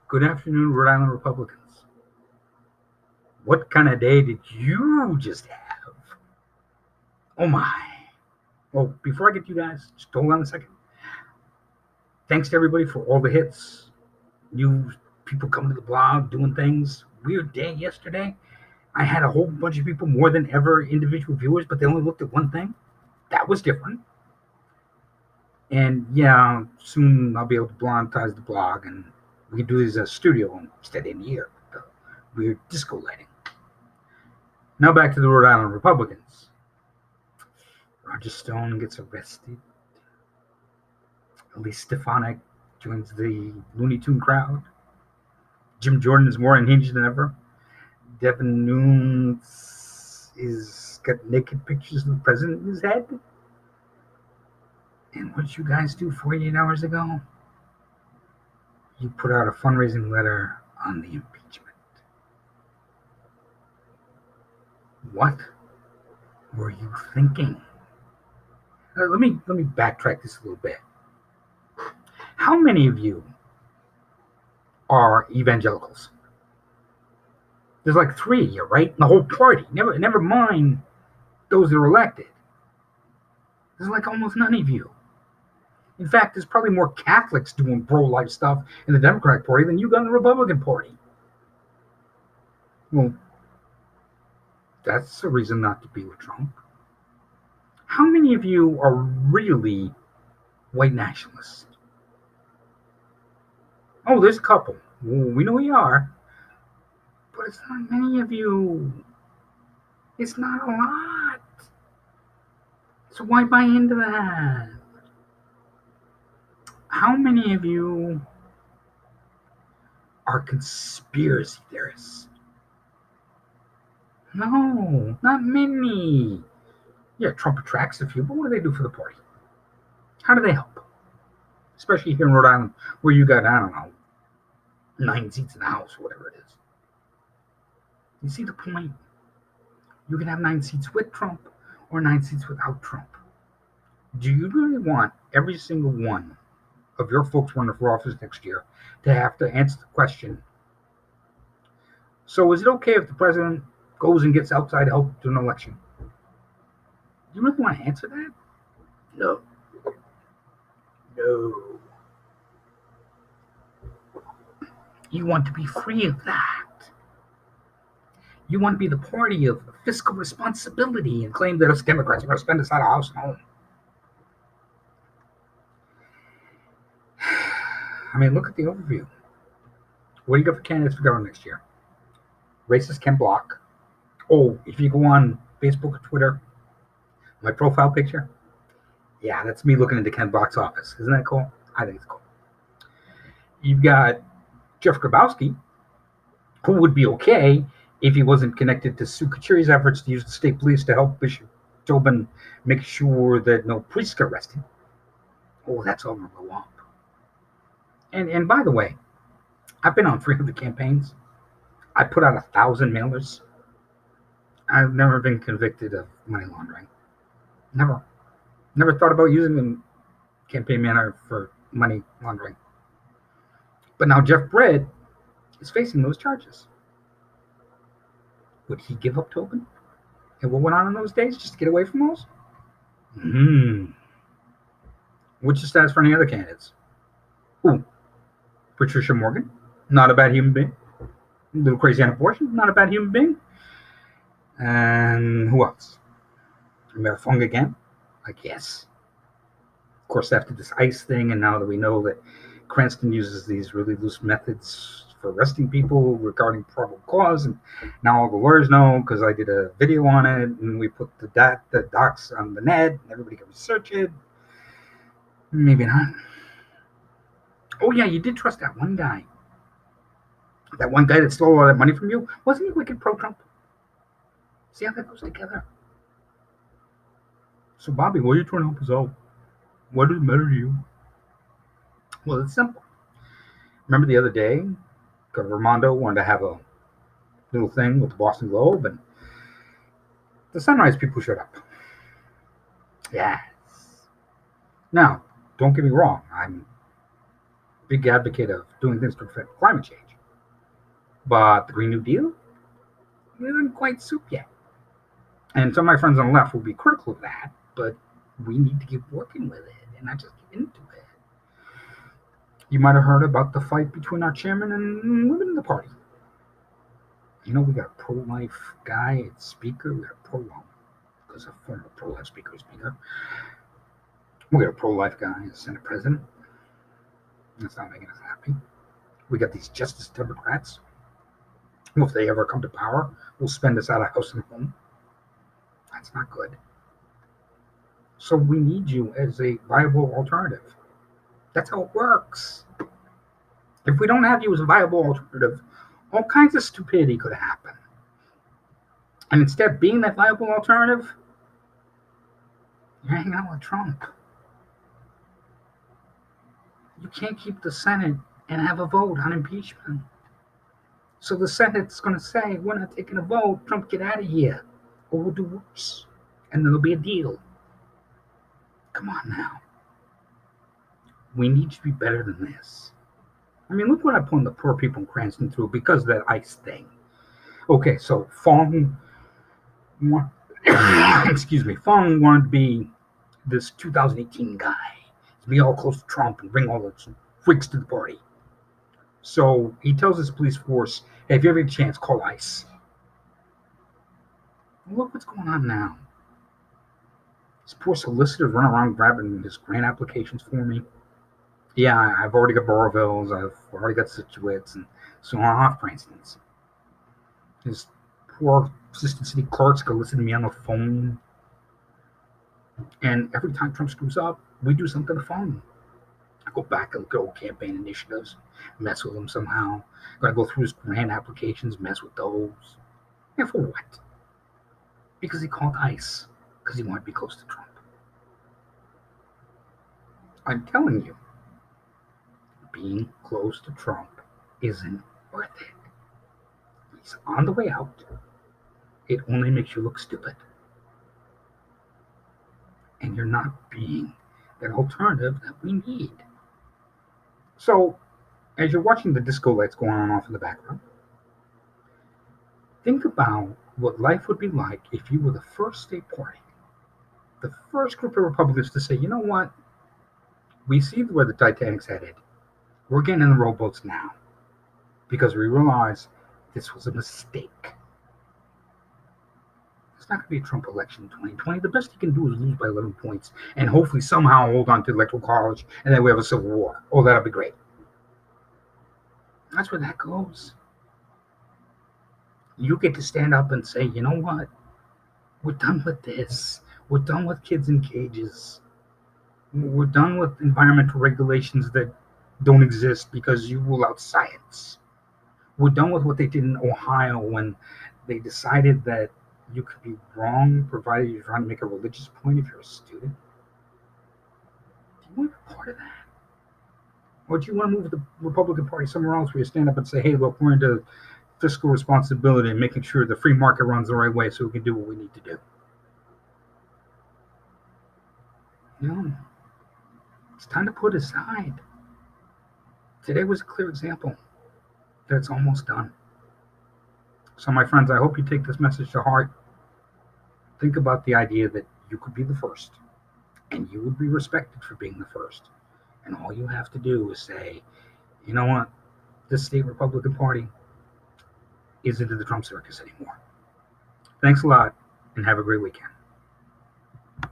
Good afternoon, Rhode Island Republicans. What kind of day did you just have? Oh my. Well, before I get to you guys, just hold on a second. Thanks to everybody for all the hits. New people coming to the blog, doing things. Weird day yesterday. I had a whole bunch of people, more than ever, individual viewers, but they only looked at one thing. That was different. And yeah, soon I'll be able to monetize the blog and we can do this as a studio instead of in here. The weird disco lighting. Now back to the Rhode Island Republicans. Roger Stone gets arrested. Elise Stefanik joins the Looney Tune crowd. Jim Jordan is more unhinged than ever. Devin Nunes is got naked pictures of the president in his head. And what did you guys do 48 hours ago? You put out a fundraising letter on the impeachment. What were you thinking? Let me backtrack this a little bit. How many of you are evangelicals? There's like three of you, right? The whole party. Never mind those that are elected. There's like almost none of you. In fact, there's probably more Catholics doing pro-life stuff in the Democratic Party than you got in the Republican Party. Well, that's a reason not to be with Trump. How many of you are really white nationalists? Oh, there's a couple. We know you are. But it's not many of you. It's not a lot. So why buy into that? How many of you are conspiracy theorists? No, not many. Yeah, Trump attracts a few, but what do they do for the party? How do they help? Especially here in Rhode Island, where you got, I don't know, 9 seats in the House, or whatever it is. You see the point? You can have 9 seats with Trump or 9 seats without Trump. Do you really want every single one of your folks running for office next year to have to answer the question, so is it okay if the president goes and gets outside help to an election? Do you really want to answer that? No. No. You want to be free of that. You want to be the party of fiscal responsibility and claim that us Democrats are going to spend us out of house and home. I mean, look at the overview. What do you got for candidates for governor next year? Racist Ken Block. Oh, if you go on Facebook or Twitter, my profile picture, yeah, that's me looking into Ken Block's office. Isn't that cool? I think it's cool. You've got Jeff Grabowski, who would be okay if he wasn't connected to Sue Kachuri's efforts to use the state police to help Bishop Tobin make sure that no priests get arrested. Oh, that's all going to go up. And by the way, I've been on 300 campaigns. I put out 1,000 mailers. I've never been convicted of money laundering. Never. Never thought about using the campaign manager for money laundering. But now Jeff Britt is facing those charges. Would he give up Tobin? And what went on in those days just to get away from those? What's the status for any other candidates? Ooh, Patricia Morgan, not a bad human being. A little crazy on abortion, not a bad human being. And who else? Mayor Fung again, I guess. Of course, after this ICE thing, and now that we know that Cranston uses these really loose methods for arresting people regarding probable cause, and now all the lawyers know because I did a video on it, and we put the docs on the net, and everybody can research it. Maybe not. Oh yeah, you did trust that one guy. That one guy that stole all that money from you. Wasn't he wicked pro-Trump? See how that goes together? So Bobby, what are you trying to help us out? What does it matter to you? Well, it's simple. Remember the other day, Governor Raimondo wanted to have a little thing with the Boston Globe, and the Sunrise people showed up. Yes. Now, don't get me wrong. I'm big advocate of doing things to prevent climate change. But the Green New Deal isn't quite soup yet. And some of my friends on the left will be critical of that, but we need to keep working with it and not just get into it. You might have heard about the fight between our chairman and women in the party. We got a pro-life guy as speaker. We got a pro-life, because a former pro-life speaker is speaker. We got a pro-life guy as Senate president. That's not making us happy. We got these Justice Democrats, who, if they ever come to power, will spend us out of house and home. That's not good. So we need you as a viable alternative. That's how it works. If we don't have you as a viable alternative, all kinds of stupidity could happen. And instead of being that viable alternative, you're hanging out with Trump. You can't keep the Senate and have a vote on impeachment. So the Senate's going to say, we're not taking a vote, Trump, get out of here, or we'll do worse. And there'll be a deal. Come on now. We need to be better than this. I mean, look what I put the poor people in Cranston through because of that ICE thing. Okay, so Fong, excuse me, Fong wanted to be this 2018 guy, to be all close to Trump and bring all the freaks to the party. So he tells his police force, hey, if you ever get a chance, call ICE. Look what's going on now. This poor solicitor running around grabbing his grant applications for me. Yeah, I've already got Boroville's, I've already got Situates, and so on, for instance. His poor assistant city clerks go listen to me on the phone. And every time Trump screws up, we do something to phone. I go back and look at old campaign initiatives, mess with them somehow. Gotta go through his grant applications, mess with those. And for what? Because he called ICE, because he wanted to be close to Trump. I'm telling you, being close to Trump isn't worth it. He's on the way out. It only makes you look stupid. And you're not being that alternative that we need. So, as you're watching the disco lights going on off in the background, think about what life would be like if you were the first state party, the first group of Republicans to say, you know what? We see where the Titanic's headed. We're getting in the rowboats now because we realize this was a mistake. It's not going to be a Trump election in 2020. The best he can do is lose by 11 points and hopefully somehow hold on to the Electoral College and then we have a civil war. Oh, that'll be great. That's where that goes. You get to stand up and say, you know what? We're done with this. We're done with kids in cages. We're done with environmental regulations that don't exist because you rule out science. We're done with what they did in Ohio when they decided that you could be wrong provided you're trying to make a religious point if you're a student. Do you want to be part of that? Or do you want to move the Republican Party somewhere else where you stand up and say, hey, look, we're into fiscal responsibility and making sure the free market runs the right way so we can do what we need to do? No. It's time to put aside. Today was a clear example that it's almost done. So, my friends, I hope you take this message to heart. Think about the idea that you could be the first, and you would be respected for being the first. And all you have to do is say, you know what? This state Republican Party isn't into the Trump circus anymore. Thanks a lot, and have a great weekend.